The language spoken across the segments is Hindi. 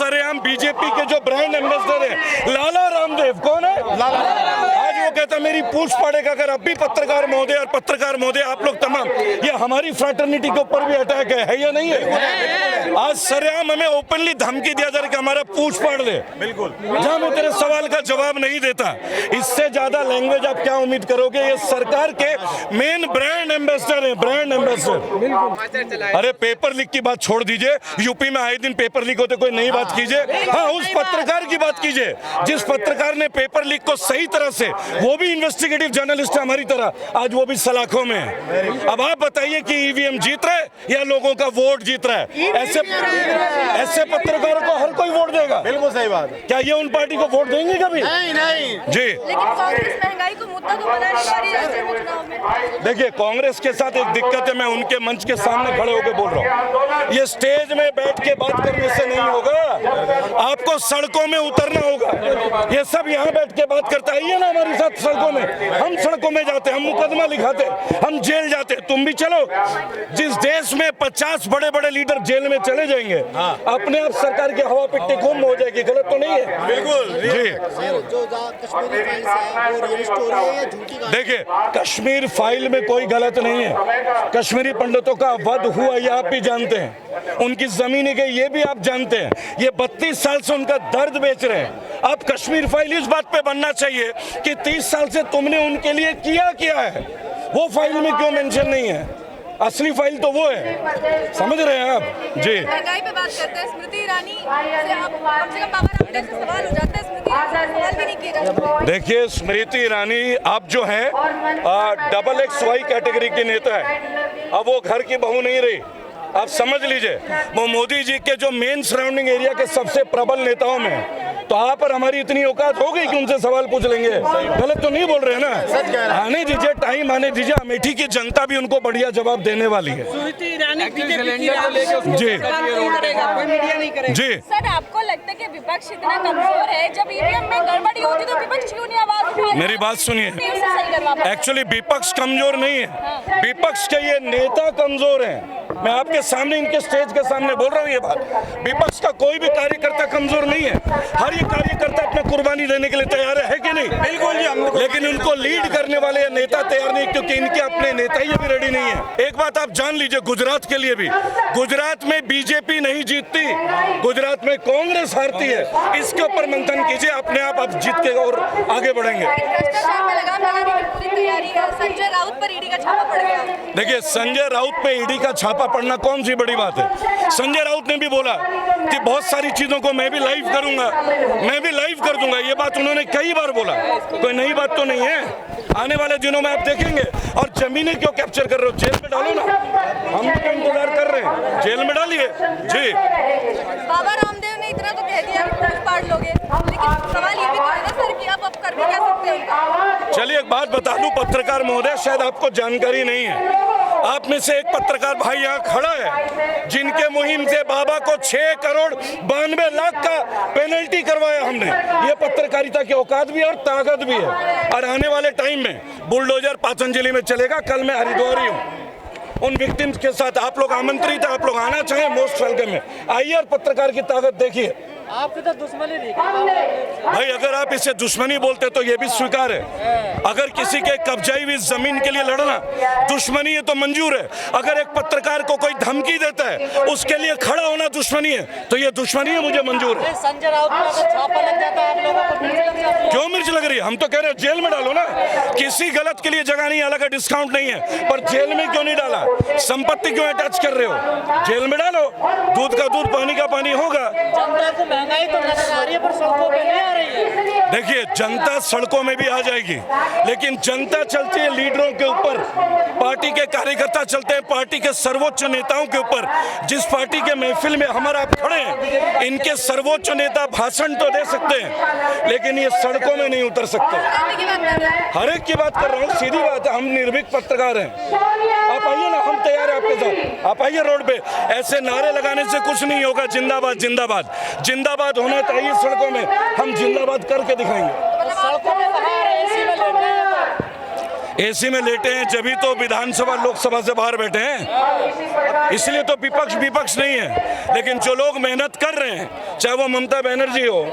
सरेआम बीजेपी के जो ब्रांड एम्बेसडर है लाला रामदेव, कौन है आज वो कहता मेरी पूछ पड़ेगा। अगर अब भी पत्रकार महोदय और पत्रकार महोदय आप लोग तमाम, ये हमारी फ्रैटर्निटी के ऊपर भी अटैक है या नहीं है? आज सरेआम हमें ओपनली धमकी दिया जा रहा है कि हमारा पूछ पड़ ले, बिल्कुल जहां मैं तेरे सवाल का जवाब नहीं देता। इससे ज्यादा लैंग्वेज आप क्या उम्मीद करोगे? ये सरकार के मेन ब्रांड एम्बेसडर है, ब्रांड एम्बेसडर। अरे पेपर लीक की बात छोड़ दीजिए, यूपी में आए दिन पेपर लीक होते, कोई नई बात कीजिए। हाँ, उस पत्रकार की बात कीजिए जिस पत्रकार ने पेपर लीक को सही तरह से, वो भी इन्वेस्टिगेटिव जर्नलिस्ट है हमारी तरह, आज वो भी सलाखों में है। अब आप बताइए कि ईवीएम जीत रहा है या लोगों का वोट जीत रहा है? ऐसे पत्रकारों को हर कोई वोट देगा। बिल्कुल सही बात है। क्या ये उन पार्टी को वोट देंगे कभी? नहीं जी। लेकिन कांग्रेस महंगाई को मुद्दा तो बना नहीं पा रही राष्ट्रीय चुनाव में। देखिए, कांग्रेस के साथ एक दिक्कत है, मैं उनके मंच के सामने खड़े होकर बोल रहा हूँ, ये स्टेज में बैठ के बात करने से नहीं होगा, आपको सड़कों में उतरना होगा। ये सब यहाँ बैठ के बात करता है ना हमारे साथ सड़कों में, हम सड़कों में जाते, हम मुकदमा लिखाते, हम जेल जाते, तुम भी चलो। जिस देश में 50 बड़े बड़े लीडर जेल में चले जाएंगे, अपने आप सरकार की हवा पिट्टी गुम हो जाएगी। गलत तो नहीं है? बिल्कुल जी। देखिए, कश्मीर फाइल में कोई गलत नहीं है। कश्मीरी पंडितों का वध हुआ ये आप भी जानते हैं, उनकी जमीन गई ये भी आप जानते हैं। ये 32 साल से उनका दर्द बेच रहे हैं। अब कश्मीर फाइल इस बात पे बनना चाहिए कि 30 साल से तुमने उनके लिए किया है, वो फाइल में क्यों मेंशन नहीं है? असली फाइल तो वो है, समझ रहे हैं आप? जी। महंगाई पे बात करते हैं, स्मृति ईरानी से आप कम से कम बाबा रामदेव से सवाल हो जाता है, स्मृति ईरानी से सवाल भी नहीं किए जाते। देखिए, स्मृति ईरानी आप जो है XXY कैटेगरी की नेता है, अब वो घर की बहू नहीं रही। आप समझ लीजिए, वो मोदी जी के जो मेन सराउंडिंग एरिया के सबसे प्रबल नेताओं में, तो आप और हमारी इतनी औकात हो गई कि उनसे सवाल पूछ लेंगे। गलत तो नहीं बोल रहे हैं ना? आने दीजिए, टाइम आने दीजिए, अमेठी की जनता भी उनको बढ़िया जवाब देने वाली है। जी जी। सर, आपको लगता है कि विपक्ष इतना कमजोर है? जब ईवीएम में गड़बड़ी होती तो विपक्ष क्यों नहीं आवाज उठाता? मेरी बात सुनिए, एक्चुअली विपक्ष कमजोर नहीं है, विपक्ष के ये नेता कमजोर हैं। मैं आपके सामने, इनके स्टेज के सामने बोल रहा हूँ ये बात। विपक्ष का कोई भी कार्यकर्ता कमजोर नहीं है, हर एक कार्यकर्ता अपना कुर्बानी देने के लिए तैयार है कि नहीं? बिल्कुल जी। लेकिन उनको लीड करने वाले नेता तैयार नहीं, क्योंकि इनके अपने नेता ही अभी रेडी नहीं है। एक बात आप जान लीजिए, गुजरात के लिए भी, गुजरात में बीजेपी नहीं जीतती, गुजरात में कांग्रेस हारती है। इसके ऊपर मंथन कीजिए, अपने आप जीत के और आगे बढ़ेंगे। भ्रष्टाचार में लगाम लगाने की पूरी तैयारी है। संजय राउत पर ईडी का छापा पड़ गया। देखिए, संजय राउत पे ईडी का छापा पड़ना कौन सी बड़ी बात है? संजय राउत ने भी बोला कि बहुत सारी चीजों को मैं भी लाइव करूंगा, मैं भी लाइव कर दूंगा। ये बात उन्होंने कई बार बोला, कोई नई बात तो नहीं है। आने वाले दिनों में आप देखेंगे। और जमीनें क्यों कैप्चर कर रहे हो? जेल में डालो ना, हम भी इंतजार कर रहे हैं, जेल में डालिए। जी। बाबा रामदेव ने इतना तो कह दिया कि पूछ पाड़ लोगे, लेकिन सवाल ये भी तो है ना सर कि आप अब कर भी क्या सकते हैं? चलिए, एक बात बता दूं पत्रकार महोदय, शायद आपको जानकारी नहीं है, आप में से एक पत्रकार भाई यहाँ खड़ा है जिनके मुहिम से बाबा को 6 करोड़ 92 लाख का पेनल्टी करवाया हमने। ये पत्रकारिता की औकात भी है और ताकत भी है। और आने वाले टाइम में बुलडोजर पातंजलि में चलेगा। कल मैं हरिद्वार ही हूँ, उन विक्टिम्स के साथ आप लोग आमंत्रित है, आप लोग आना चाहें, मोस्ट वेलकम है। आइए और पत्रकार की ताकत देखिए। आपसे तो दुश्मनी नहीं भाई, अगर आप इसे दुश्मनी बोलते तो ये भी स्वीकार है। अगर किसी के कब्जाई हुई जमीन के लिए लड़ना दुश्मनी है तो मंजूर है। अगर एक पत्रकार को कोई धमकी देता है, उसके लिए खड़ा होना दुश्मनी है, तो ये दुश्मनी है, मुझे मंजूर है। संजय राउत पर अगर छापा लग जाता है, आप लोगों को मिर्च लग जाती है? क्यों मिर्च लग रही है? हम तो कह रहे हैं जेल में डालो ना। किसी गलत के लिए जगह नहीं, अलग डिस्काउंट नहीं है, पर जेल में क्यों नहीं डाला? संपत्ति क्यों अटैच कर रहे हो? जेल में डालो, दूध का दूध, पानी का पानी होगा। जनता को महंगाई तो नजर आ रही है, पर सड़कों पे नहीं आ रही है। देखिए, जनता सड़कों में भी आ जाएगी, लेकिन जनता चलती है लीडरों के ऊपर, पार्टी के कार्यकर्ता चलते हैं पार्टी के सर्वोच्च नेताओं के ऊपर। जिस पार्टी के महफिल में हमारा आप खड़े हैं, इनके सर्वोच्च नेता भाषण तो दे सकते हैं, लेकिन ये सड़कों में नहीं उतर सकते। हर एक की बात कर रहा हूँ, सीधी बात है, हम निर्भीक पत्रकार हैं। आप आइए ना, हम तैयार हैं आपके साथ, आप आइए रोड पे। ऐसे नारे लगाने से कुछ नहीं होगा। जिंदाबाद जिंदाबाद जिंदाबाद होना चाहिए सड़कों में, हम जिंदाबाद करके दिखाएंगे। सड़कों में बाहर एसी में लेटे हैं। एसी में लेटे हैं, जभी तो विधानसभा लोकसभा से बाहर बैठे हैं, इसलिए तो विपक्ष नहीं है। लेकिन जो लोग मेहनत कर रहे हैं, चाहे वो ममता बनर्जी हो,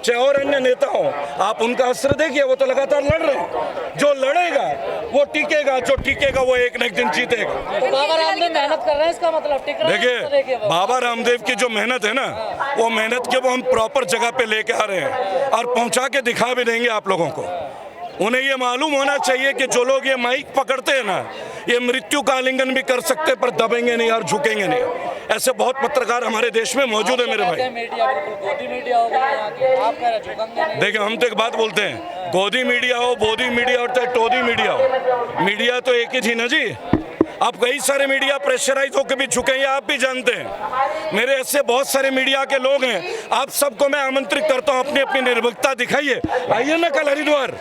चाहे और अन्य नेता हो, आप उनका असर देखिए, वो तो लगातार लड़ रहे हैं। जो लड़ेगा वो टिकेगा, जो टिकेगा वो एक न एक दिन जीतेगा। तो बाबा रामदेव मेहनत कर रहे हैं, इसका मतलब टिक रहा है। देखिए, बाबा रामदेव की जो मेहनत है ना, वो मेहनत के वो हम प्रॉपर जगह पे लेके आ रहे हैं और पहुंचा के दिखा भी देंगे आप लोगों को। उन्हें ये मालूम होना चाहिए कि जो लोग ये माइक पकड़ते हैं ना, ये मृत्यु का आलिंगन भी कर सकते पर दबेंगे नहीं और झुकेंगे नहीं। ऐसे बहुत पत्रकार हमारे देश में मौजूद है मेरे भाई। मीडिया बिल्कुल गोदी मीडिया हो गई यहाँ की, आप कह रहे झुकेंगे नहीं। देखिए, हम तो एक बात बोलते हैं, गोदी मीडिया हो, बोधी मीडिया और चाहे टोदी मीडिया हो, मीडिया तो एक ही थी ना जी। अब कई सारे मीडिया प्रेशराइज होकर भी झुके हैं, आप भी जानते हैं। मेरे ऐसे बहुत सारे मीडिया के लोग हैं, आप सबको मैं आमंत्रित करता हूं, अपनी अपनी निर्भीकता दिखाइए। आइए ना कल हरिद्वार,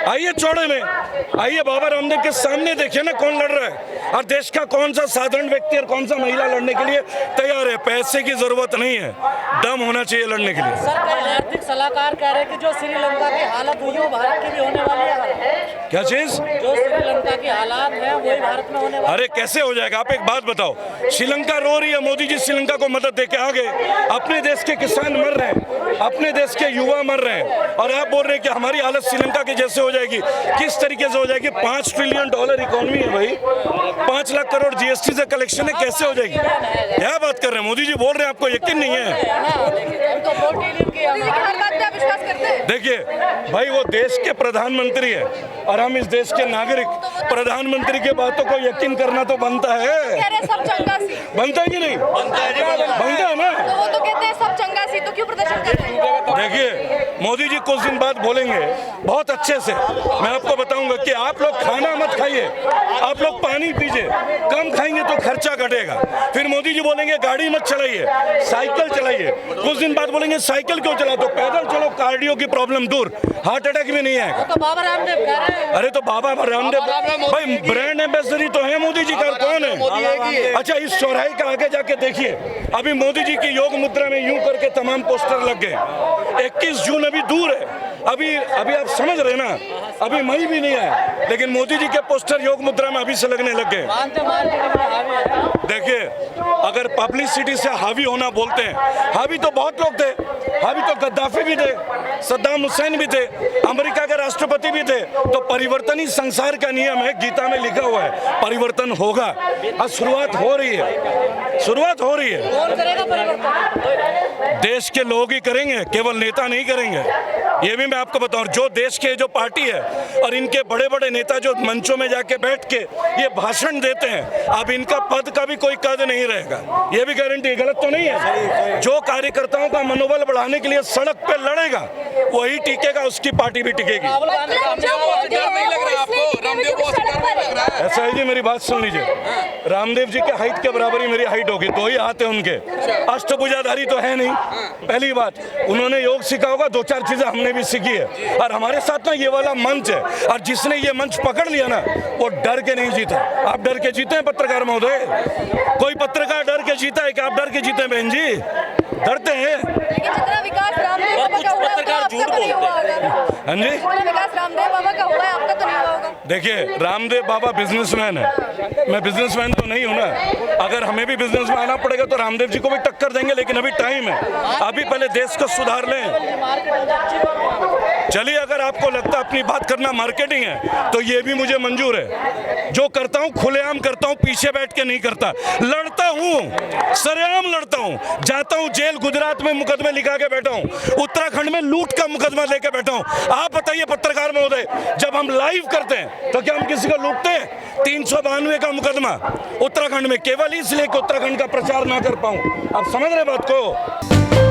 आइए चौड़े में, आइए बाबा रामदेव के सामने, देखिए ना कौन लड़ रहा है और देश का कौन सा साधारण व्यक्ति और कौन सा महिला लड़ने के लिए तैयार है। पैसे की जरूरत नहीं है, दम होना चाहिए लड़ने के लिए। सर, कई आर्थिक सलाहकार कह रहे हैं कि जो श्रीलंका की हालत हुई है वो भारत की भी होने वाली है। क्या चीज? जो श्रीलंका की हालात है वही भारत में होने वाली। अरे कैसे हो जाएगा? आप एक बात बताओ, श्रीलंका रो रही है, मोदी जी श्रीलंका को मदद देके आ गए, अपने देश के किसान मर रहे हैं, अपने देश के युवा मर रहे हैं, और आप बोल रहे हैं कि हमारी हालत श्रीलंका की जैसे हो जाएगी। किस तरीके से हो जाएगी? $5 ट्रिलियन इकोनॉमी है भाई, 5 लाख करोड़ जीएसटी से कलेक्शन है, कैसे हो जाएगी? क्या बात कर रहे हैं? मोदी जी बोल रहे हैं, आपको यकीन नहीं है? हर बात पे आप विश्वास करते हैं? देखिए भाई, वो देश के प्रधानमंत्री है और हम इस देश के नागरिक, प्रधानमंत्री की बातों को यकीन करना तो बनता है। कह रहे हैं सब चंगा सी, बनता है कि नहीं? बनता है ना। तो वो तो कहते हैं सब चंगा सी, तो क्यों प्रदर्शन कर रहे हैं? देखिए, मोदी जी कुछ दिन बाद बोलेंगे बहुत अच्छे से, मैं आपको बताऊंगा कि आप लोग खाना मत खाइए, आप लोग पानी पीजिए, कम खाएंगे तो खर्चा घटेगा। फिर मोदी जी बोलेंगे गाड़ी मत चलाइए, साइकिल चलाइए। कुछ दिन बाद बोलेंगे साइकिल क्यों चलाते हो, पैदल चलो, कार्डियो की प्रॉब्लम दूर, हार्ट अटैक भी नहीं आएगा। तो बाबा रामदेव कह रहे हैं। अरे तो बाबा रामदेव भाई ब्रांड एम्बेसडर तो है मोदी जी का, कौन है? अच्छा, इस चौराहे का आगे जाके देखिए, अभी मोदी जी की योग मुद्रा में यूं करके तमाम पोस्टर लग गए। 21 जून अभी दूर है, अभी आप समझ रहे ना, अभी मई भी नहीं आया, लेकिन मोदी जी के पोस्टर योग मुद्रा में अभी से लगने लग गए। देखिए, अगर पब्लिसिटी से हावी होना बोलते हैं, हावी तो बहुत लोग थे, हावी तो गद्दाफी भी थे, सद्दाम हुसैन भी थे, अमेरिका के राष्ट्रपति भी थे। तो परिवर्तन ही संसार का नियम है, गीता में लिखा हुआ है, परिवर्तन होगा। अब शुरुआत हो रही है, शुरुआत हो रही है। कौन करेगा परिवर्तन? देश के लोग ही करेंगे, केवल नेता नहीं करेंगे। ये भी मैं आपको बताऊं, जो देश के जो पार्टी है और इनके बड़े बड़े नेता जो मंचों में जाके बैठ के ये भाषण देते हैं, अब इनका पद का भी कोई कद नहीं रहेगा, ये भी गारंटी। गलत तो नहीं है? जो कार्यकर्ताओं का मनोबल बढ़ाने के लिए सड़क पे लड़ेगा वही टिकेगा, उसकी पार्टी भी टिकेगी। राहुल गांधी ऐसा है जी, मेरी बात सुन लीजिए, रामदेव जी के हाइट के बराबरी मेरी हाइट होगी, 2 ही हाथ है उनके, अष्टभुजाधारी तो है नहीं। पहली बात, उन्होंने योग सीखा होगा, 2-4 चीजें हमने भी सीखी है, और हमारे साथ ना ये वाला मंच है, और जिसने ये मंच पकड़ लिया ना, वो डर के नहीं जीता। आप डर के जीते हैं पत्रकार महोदय? कोई पत्रकार डर के जीता है कि आप डर के जीते हैं? बहन जी, डरते हैं। लेकिन जितना विकास रामदेव बाबा का हुआ है, उतना आपका तो नहीं हुआ होगा। हाँ जी, जितना विकास रामदेव बाबा का हुआ है, आपका तो नहीं हुआ होगा। देखिए, रामदेव बाबा बिजनेसमैन है, मैं बिजनेसमैन तो नहीं हूं ना। अगर हमें भी बिजनेस में आना पड़ेगा तो रामदेव जी को भी टक्कर देंगे, लेकिन अभी टाइम है, अभी पहले देश को सुधार लें। चलिए, अगर आपको लगता है अपनी बात करना मार्केटिंग है तो ये भी मुझे मंजूर है। जो करता हूं खुलेआम करता हूं, पीछे बैठ के नहीं करता, लड़ता हूं, सरेआम लड़ता हूं, जाता हूं जेल, गुजरात में मुकदमे लिखा के बैठा हूं, उत्तराखंड में लूट का मुकदमा लेके बैठा हूं। आप बताइए पत्रकार महोदय, जब हम लाइव करते हैं तो क्या हम किसी को लूटते हैं? 392 का मुकदमा उत्तराखंड में, केवल इसलिए कि उत्तराखंड का प्रचार ना कर पाऊं। आप समझ रहे बात को?